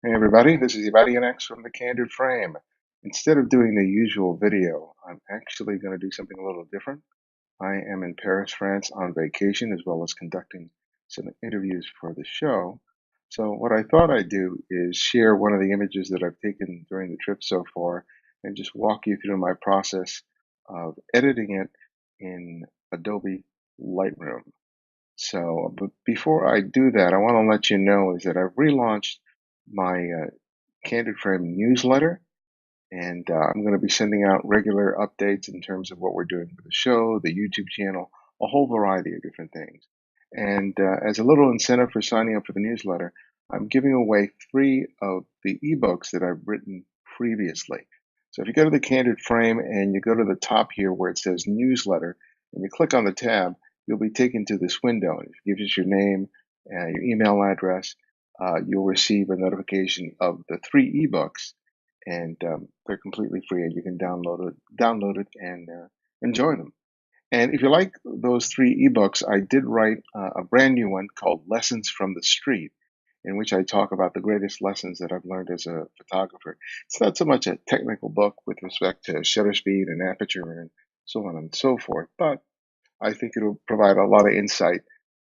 Hey everybody, this is Ibarionex from the Candid Frame. Instead of doing the usual video, I'm actually going to do something a little different. I am in Paris, France on vacation as well as conducting some interviews for the show. So what I thought I'd do is share one of the images that I've taken during the trip so far and just walk you through my process of editing it in Adobe Lightroom. So, but before I do that, I want to let you know is that I've relaunched my Candid Frame newsletter, and I'm going to be sending out regular updates in terms of what we're doing for the show, the YouTube channel, a whole variety of different things. And as a little incentive for signing up for the newsletter, I'm giving away 3 of the ebooks that I've written previously. So if you go to the Candid Frame and you go to the top here where it says newsletter, and you click on the tab, you'll be taken to this window. And it gives us your name, your email address. You'll receive a notification of the 3 ebooks, and they're completely free, and you can download it, and enjoy them. And if you like those 3 ebooks, I did write a brand new one called Lessons from the Street, in which I talk about the greatest lessons that I've learned as a photographer. It's not so much a technical book with respect to shutter speed and aperture and so on and so forth, but I think it'll provide a lot of insight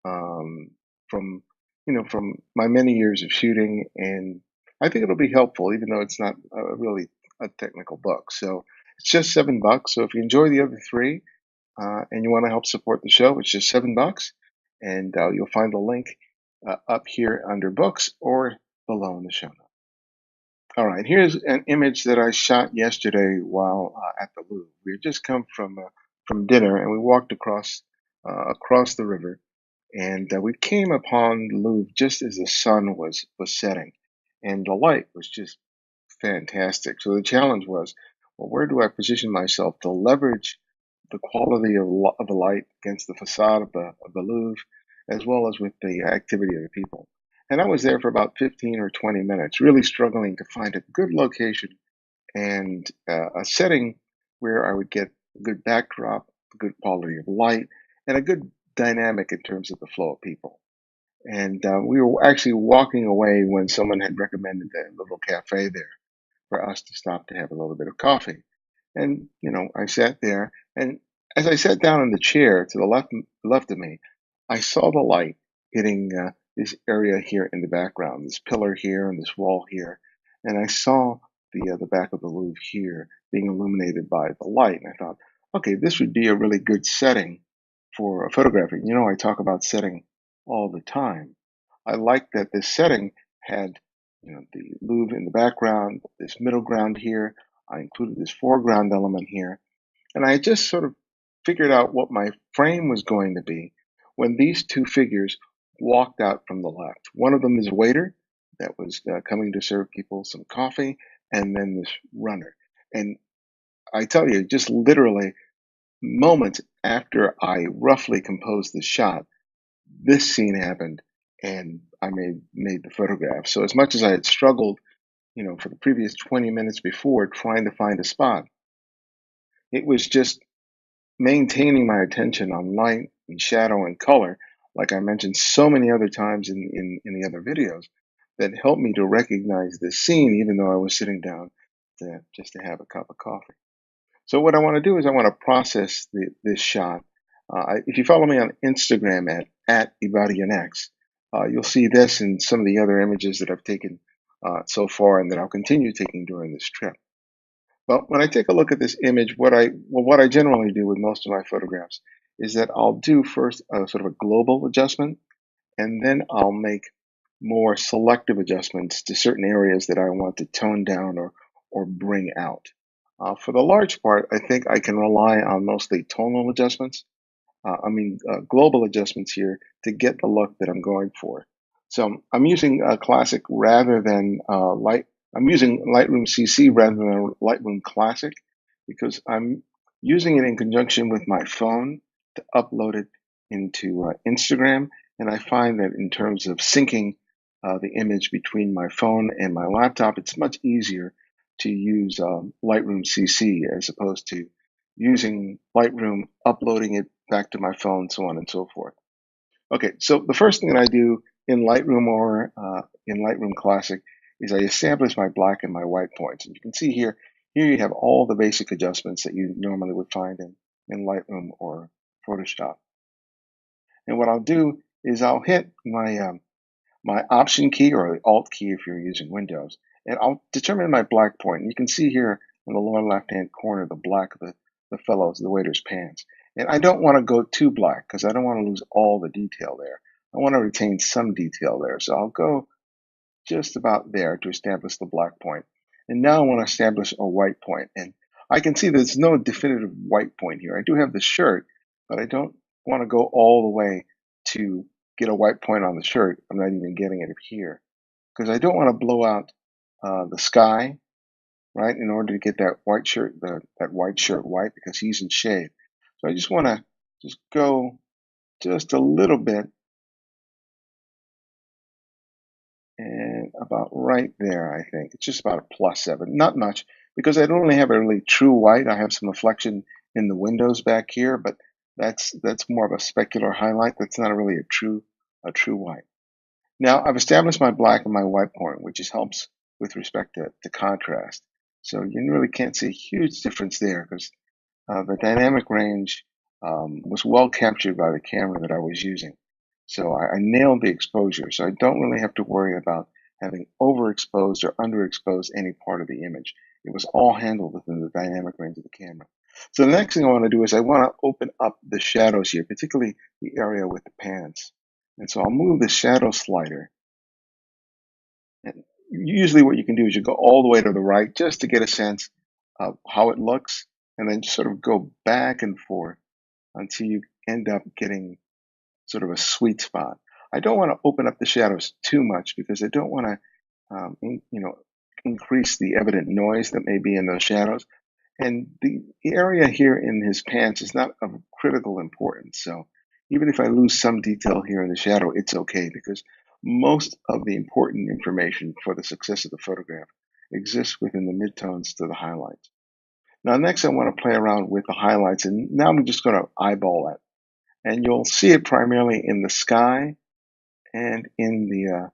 um, from from my many years of shooting, and I think it'll be helpful, even though it's not really a technical book. So it's just $7. So if you enjoy the other 3 and you want to help support the show, it's just $7, and you'll find the link up here under books or below in the show notes. All right, here's an image that I shot yesterday while at the Louvre. We had just come from dinner, and we walked across the river, and we came upon the Louvre just as the sun was setting, and the light was just fantastic. So the challenge was, well, where do I position myself to leverage the quality of the light against the facade of the Louvre, as well as with the activity of the people. And I was there for about 15 or 20 minutes, really struggling to find a good location and a setting where I would get a good backdrop, a good quality of light, and a good dynamic in terms of the flow of people. And we were actually walking away when someone had recommended a little cafe there for us to stop to have a little bit of coffee. And I sat there, and as I sat down in the chair to the left of me, I saw the light hitting this area here in the background, this pillar here and this wall here, and I saw the back of the Louvre here being illuminated by the light. And I thought, okay, this would be a really good setting for photographing. I talk about setting all the time. I like that this setting had, the Louvre in the background, this middle ground here. I included this foreground element here, and I just sort of figured out what my frame was going to be when these 2 figures walked out from the left. One of them is a waiter that was coming to serve people some coffee, and then this runner. And I tell you, just literally moments after I roughly composed the shot, this scene happened, and I made the photograph. So as much as I had struggled, for the previous 20 minutes before trying to find a spot, it was just maintaining my attention on light and shadow and color, like I mentioned so many other times in the other videos, that helped me to recognize the scene, even though I was sitting down just to have a cup of coffee. So what I want to do is I want to process this shot. If you follow me on Instagram at Ibarionex, you'll see this and some of the other images that I've taken so far and that I'll continue taking during this trip. Well, when I take a look at this image, what I generally do with most of my photographs is that I'll do first a sort of a global adjustment, and then I'll make more selective adjustments to certain areas that I want to tone down or bring out. For the large part, I think I can rely on mostly tonal adjustments. Global adjustments here to get the look that I'm going for. So I'm using Classic rather than Light. I'm using Lightroom CC rather than Lightroom Classic because I'm using it in conjunction with my phone to upload it into Instagram. And I find that in terms of syncing the image between my phone and my laptop, it's much easier to use Lightroom CC as opposed to using Lightroom, uploading it back to my phone, so on and so forth. Okay, so the first thing that I do in Lightroom or in Lightroom Classic is I establish my black and my white points. And you can see here you have all the basic adjustments that you normally would find in Lightroom or Photoshop. And what I'll do is I'll hit my Option key or the Alt key if you're using Windows, and I'll determine my black point. And you can see here in the lower left-hand corner the black of the waiter's pants. And I don't want to go too black because I don't want to lose all the detail there. I want to retain some detail there. So I'll go just about there to establish the black point. And now I want to establish a white point. And I can see there's no definitive white point here. I do have the shirt, but I don't want to go all the way to get a white point on the shirt. I'm not even getting it here because I don't want to blow out the sky, right, in order to get that white shirt, that white shirt white because he's in shade. So I just want to just go just a little bit and about right there, I think. It's just about a +7, not much, because I don't really have a really true white. I have some reflection in the windows back here, but that's more of a specular highlight. That's not really a true white. Now I've established my black and my white point, which just helps with respect to contrast. So you really can't see a huge difference there because the dynamic range was well captured by the camera that I was using. So I nailed the exposure. So I don't really have to worry about having overexposed or underexposed any part of the image. It was all handled within the dynamic range of the camera. So the next thing I want to do is I want to open up the shadows here, particularly the area with the pants. And so I'll move the shadow slider. And usually what you can do is you go all the way to the right just to get a sense of how it looks, and then sort of go back and forth until you end up getting sort of a sweet spot. I don't want to open up the shadows too much because I don't want to, increase the evident noise that may be in those shadows. And the area here in his pants is not of critical importance. So even if I lose some detail here in the shadow, it's okay because most of the important information for the success of the photograph exists within the midtones to the highlights. Now, next I want to play around with the highlights, and now I'm just going to eyeball it. And you'll see it primarily in the sky and in the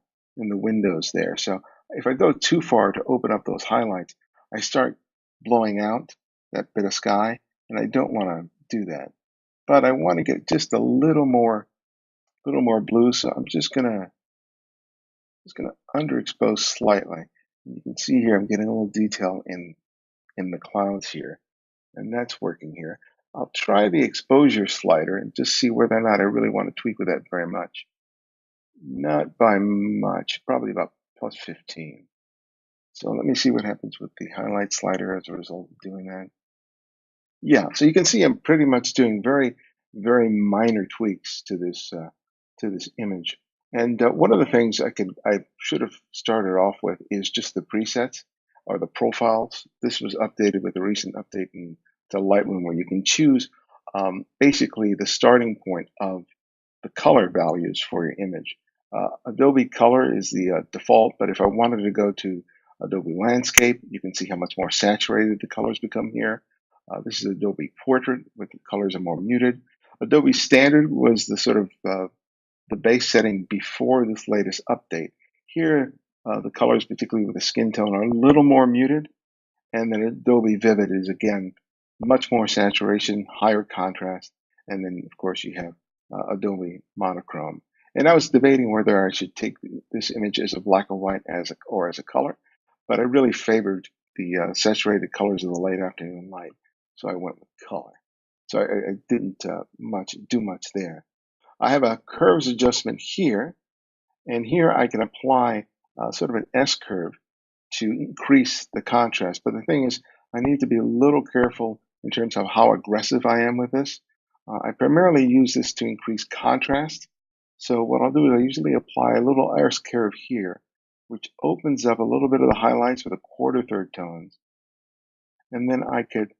windows there. So if I go too far to open up those highlights, I start blowing out that bit of sky, and I don't want to do that. But I want to get just a little more blue, so I'm just gonna underexpose slightly. You can see here I'm getting a little detail in the clouds here, and that's working here. I'll try the exposure slider and just see whether or not I really want to tweak with that very much. Not by much, probably about +15. So let me see what happens with the highlight slider as a result of doing that. Yeah, so you can see I'm pretty much doing very minor tweaks to this image. And one of the things I should have started off with is just the presets or the profiles. This was updated with a recent update to Lightroom where you can choose basically the starting point of the color values for your image. Adobe Color is the default, but if I wanted to go to Adobe Landscape, you can see how much more saturated the colors become here. This is Adobe Portrait, where the colors are more muted. Adobe Standard was the sort of the base setting before this latest update. Here, the colors, particularly with the skin tone, are a little more muted. And then Adobe Vivid is, again, much more saturation, higher contrast. And then, of course, you have Adobe Monochrome. And I was debating whether I should take this image as a black and white or as a color, but I really favored the saturated colors of the late afternoon light, so I went with color. So I didn't do much there. I have a curves adjustment here, and here I can apply sort of an S curve to increase the contrast. But the thing is, I need to be a little careful in terms of how aggressive I am with this. I primarily use this to increase contrast. So what I'll do is I usually apply a little S curve here, which opens up a little bit of the highlights with the quarter third tones. And then I could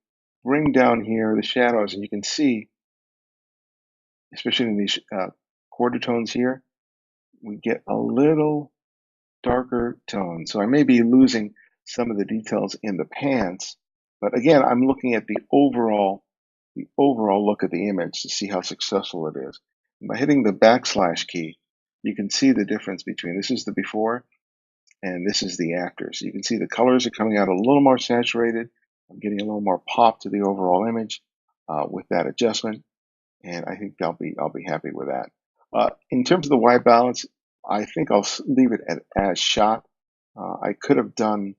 bring down here the shadows, and you can see, especially in these quarter tones here, we get a little darker tone. So I may be losing some of the details in the pants, but again, I'm looking at the overall look of the image to see how successful it is. And by hitting the backslash key, you can see the difference between this is the before and this is the after. So you can see the colors are coming out a little more saturated. I'm getting a little more pop to the overall image with that adjustment, and I think I'll be happy with that. In terms of the white balance, I think I'll leave it at as shot. I could have done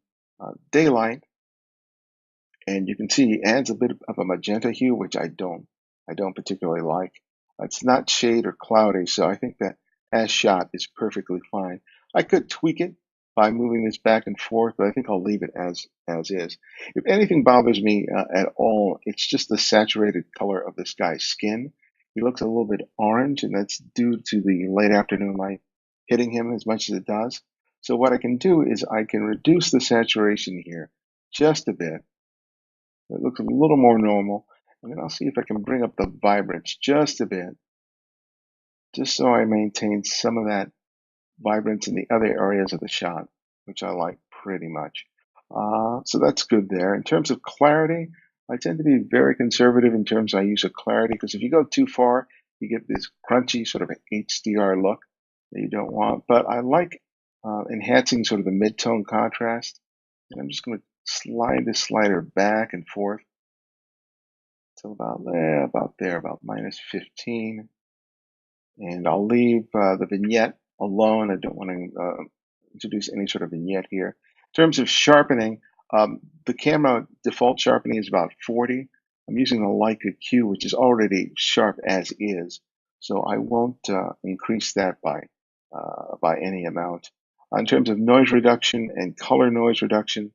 daylight, and you can see he adds a bit of a magenta hue, which I don't particularly like. It's not shade or cloudy, so I think that as shot is perfectly fine. I could tweak it by moving this back and forth, but I think I'll leave it as is. If anything bothers me at all, it's just the saturated color of this guy's skin. He looks a little bit orange, and that's due to the late afternoon light hitting him as much as it does. So what I can do is I can reduce the saturation here just a bit. It looks a little more normal. And then I'll see if I can bring up the vibrance just a bit, just so I maintain some of that vibrance in the other areas of the shot, which I like pretty much. So that's good there. In terms of clarity, I tend to be very conservative in terms I use of clarity, because if you go too far, you get this crunchy sort of HDR look that you don't want. But I like enhancing sort of the mid-tone contrast. And I'm just going to slide this slider back and forth till about there, about -15. And I'll leave the vignette alone. I don't want to introduce any sort of vignette here. In terms of sharpening, the camera default sharpening is about 40. I'm using the Leica Q, which is already sharp as is, so I won't increase that by any amount. In terms of noise reduction and color noise reduction,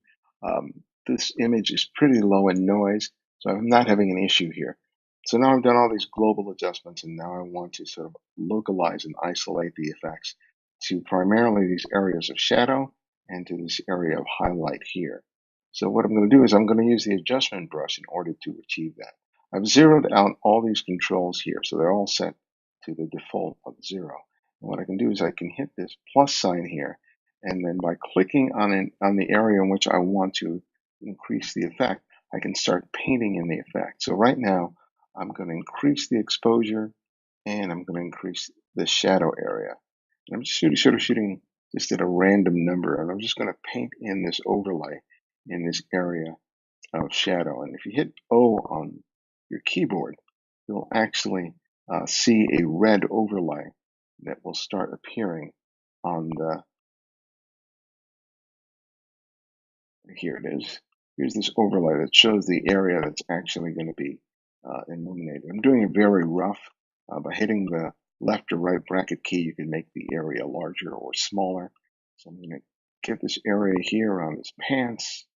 this image is pretty low in noise, so I'm not having an issue here. So now I've done all these global adjustments, and now I want to sort of localize and isolate the effects to primarily these areas of shadow and to this area of highlight here. So what I'm going to do is I'm going to use the adjustment brush in order to achieve that. I've zeroed out all these controls here, so they're all set to the default of 0. And what I can do is I can hit this plus sign here, and then by clicking on the area in which I want to increase the effect, I can start painting in the effect. So right now, I'm going to increase the exposure, and I'm going to increase the shadow area. And I'm just sort of shooting just at a random number, and I'm just going to paint in this overlay in this area of shadow. And if you hit O on your keyboard, you'll actually see a red overlay that will start appearing on the, here it is. Here's this overlay that shows the area that's actually going to be illuminated. I'm doing it very rough. By hitting the left or right bracket key, you can make the area larger or smaller. So I'm going to get this area here around his pants,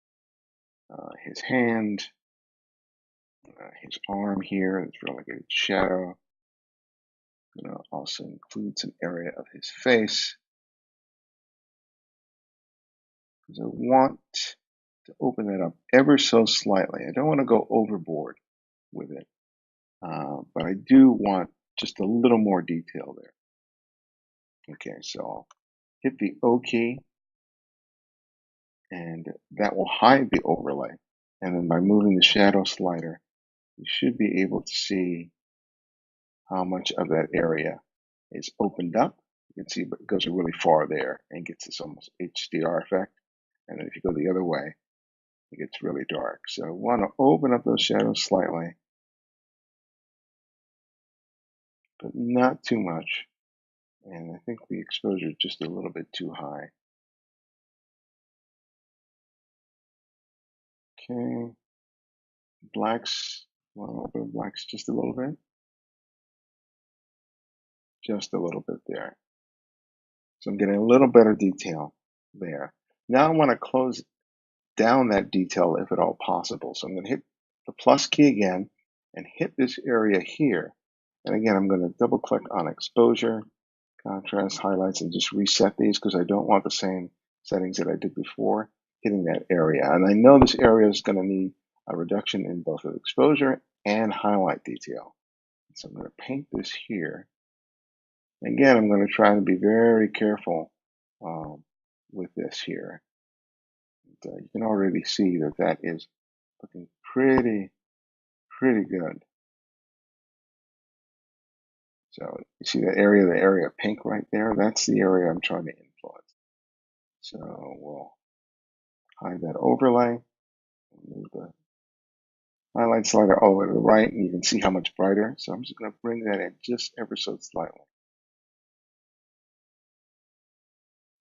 his hand, his arm here. It's really good shadow. I'm going to also include some area of his face, because I want to open that up ever so slightly. I don't want to go overboard with it, but I do want just a little more detail there. Okay, so I'll hit the O key, and that will hide the overlay. And then by moving the shadow slider, you should be able to see how much of that area is opened up. You can see it goes really far there and gets this almost HDR effect. And then if you go the other way, it gets really dark. So I want to open up those shadows slightly, but not too much. And I think the exposure is just a little bit too high. Okay, blacks, want to open blacks just a little bit. Just a little bit there. So I'm getting a little better detail there. Now I want to close down that detail if at all possible. So I'm going to hit the plus key again and hit this area here. And again, I'm going to double click on exposure, contrast, highlights, and just reset these because I don't want the same settings that I did before hitting that area. And I know this area is going to need a reduction in both of exposure and highlight detail. So I'm going to paint this here. Again, I'm going to try to be very careful with this here. You can already see that that is looking pretty good. So you see the area of pink right there? That's the area I'm trying to influence. So we'll hide that overlay, move the highlight slider all the way to the right, and you can see how much brighter. So I'm just going to bring that in just ever so slightly.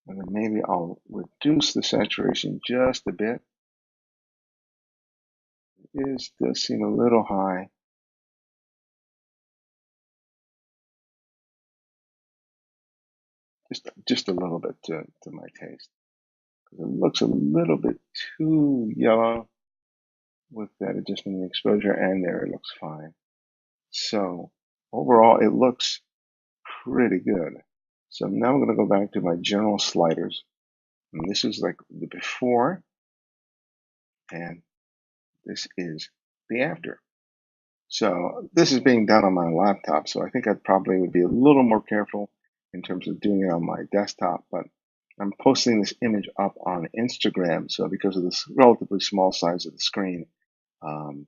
And then maybe I'll reduce the saturation just a bit. It does seem a little high. Just a little bit to my taste. It looks a little bit too yellow with that adjustment in exposure, and there it looks fine. So overall, it looks pretty good. So now I'm going to go back to my general sliders. And this is like the before, and this is the after. So this is being done on my laptop, so I think I probably would be a little more careful in terms of doing it on my desktop, but I'm posting this image up on Instagram, so because of this relatively small size of the screen, um,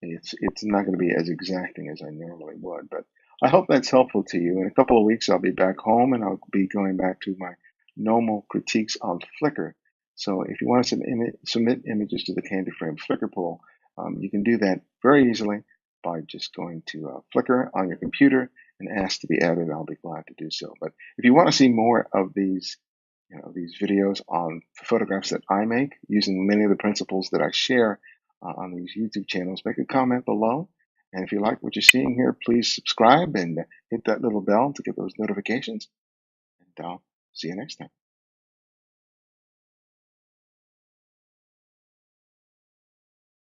it's not going to be as exacting as I normally would. But I hope that's helpful to you. In a couple of weeks, I'll be back home and I'll be going back to my normal critiques on Flickr. So if you want to submit images to the Candid Frame Flickr pool, you can do that very easily by just going to Flickr on your computer and ask to be added. I'll be glad to do so. But if you want to see more of these videos on photographs that I make using many of the principles that I share on these YouTube channels, make a comment below. And if you like what you're seeing here, please subscribe and hit that little bell to get those notifications. And I'll see you next time.